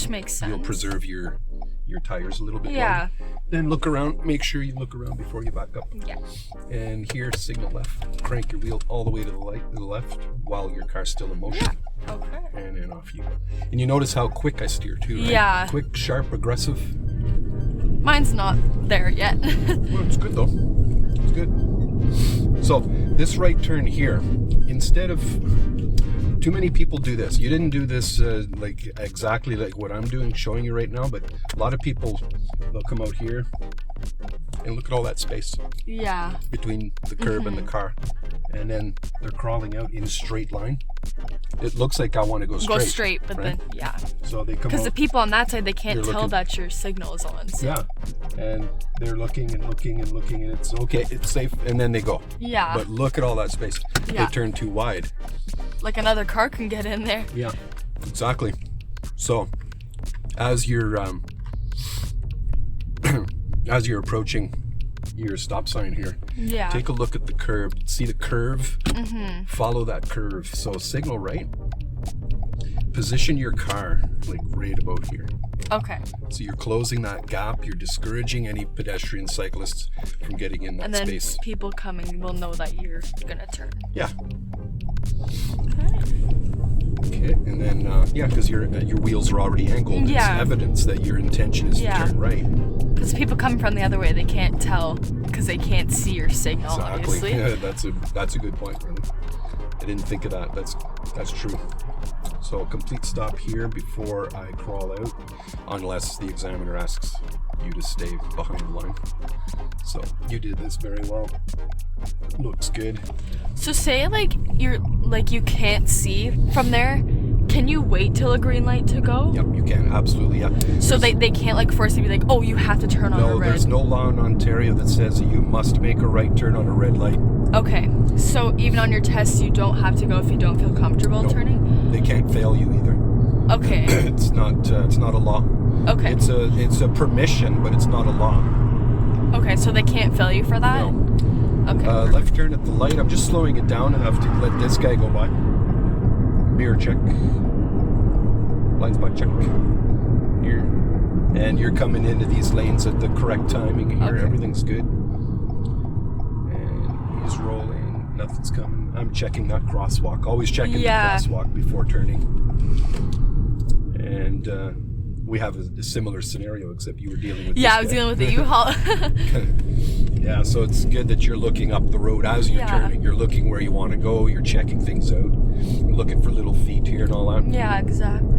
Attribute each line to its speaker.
Speaker 1: Which makes sense.
Speaker 2: You'll preserve your tires a little bit
Speaker 1: Yeah.
Speaker 2: longer. Then look around. Make sure you look around before you back up.
Speaker 1: Yeah.
Speaker 2: And here, signal left. Crank your wheel all the way to the left while your car's still in motion.
Speaker 1: Yeah. Okay.
Speaker 2: And then off you go. And you notice how quick I steer too, right?
Speaker 1: Yeah.
Speaker 2: Quick, sharp, aggressive.
Speaker 1: Mine's not there yet.
Speaker 2: Well, it's good though. It's good. So this right turn here, instead of too many people do this. You didn't do this like exactly like what I'm doing, showing you right now, but a lot of people, they'll come out here and look at all that space
Speaker 1: Yeah.
Speaker 2: between the curb and the car, and then they're crawling out in a straight line. It looks like I want to go straight.
Speaker 1: Go straight, but
Speaker 2: right?
Speaker 1: then, yeah.
Speaker 2: So they come
Speaker 1: Because the
Speaker 2: out.
Speaker 1: people on that side, they can't
Speaker 2: You're
Speaker 1: tell
Speaker 2: looking-
Speaker 1: that your signal is on. So.
Speaker 2: Yeah, and they're looking and looking and looking, and it's okay, it's safe, and then they go.
Speaker 1: Yeah.
Speaker 2: But look at all that space.
Speaker 1: Yeah.
Speaker 2: They turn too wide.
Speaker 1: Like another car can get in there.
Speaker 2: Yeah, exactly. So, as you're as you're approaching your stop sign here,
Speaker 1: Yeah.
Speaker 2: take a look at the curb. See the curve? Follow that curve. So signal right. Position your car like right about here.
Speaker 1: Okay.
Speaker 2: So you're closing that gap. You're discouraging any pedestrian cyclists from getting in that
Speaker 1: And then
Speaker 2: space.
Speaker 1: people coming will know that you're gonna turn.
Speaker 2: Yeah.
Speaker 1: Okay.
Speaker 2: Okay. And then yeah, because your wheels are already angled.
Speaker 1: Yeah.
Speaker 2: It's evidence that your intention is
Speaker 1: Yeah.
Speaker 2: to turn right.
Speaker 1: Because people coming from the other way, they can't tell because they can't see your signal,
Speaker 2: Exactly.
Speaker 1: obviously.
Speaker 2: Yeah, that's a good point, really. I didn't think of that. That's true. So complete stop here before I crawl out, unless the examiner asks you to stay behind the line. So you did this very well. Looks good.
Speaker 1: So say you can't see from there. Can you wait till a green light to go?
Speaker 2: Yep, you can, absolutely, yeah.
Speaker 1: So they can't like force you to be like, oh, you have to turn on a
Speaker 2: No,
Speaker 1: red.
Speaker 2: there's no law in Ontario that says that you must make a right turn on a red light.
Speaker 1: Okay. So even on your test, you don't have to go if you don't feel comfortable
Speaker 2: No.
Speaker 1: turning?
Speaker 2: They can't fail you either.
Speaker 1: Okay.
Speaker 2: It's not a law.
Speaker 1: Okay.
Speaker 2: It's a permission, but it's not a law.
Speaker 1: Okay, so they can't fail you for that?
Speaker 2: No.
Speaker 1: Okay.
Speaker 2: Left turn at the light. I'm just slowing it down enough to let this guy go by. Mirror check. Blind spot check. Here. And you're coming into these lanes at the correct timing here.
Speaker 1: Okay.
Speaker 2: Everything's good. And he's rolling. Nothing's coming. I'm checking that crosswalk. Always checking
Speaker 1: Yeah.
Speaker 2: the crosswalk before turning. And we have a similar scenario, except you were dealing with
Speaker 1: Yeah,
Speaker 2: this
Speaker 1: I was
Speaker 2: guy.
Speaker 1: dealing with the U-Haul.
Speaker 2: Yeah, so it's good that you're looking up the road as you're
Speaker 1: Yeah.
Speaker 2: turning. You're looking where you want to go. You're checking things out. You're looking for little feet here and all that.
Speaker 1: Yeah, exactly.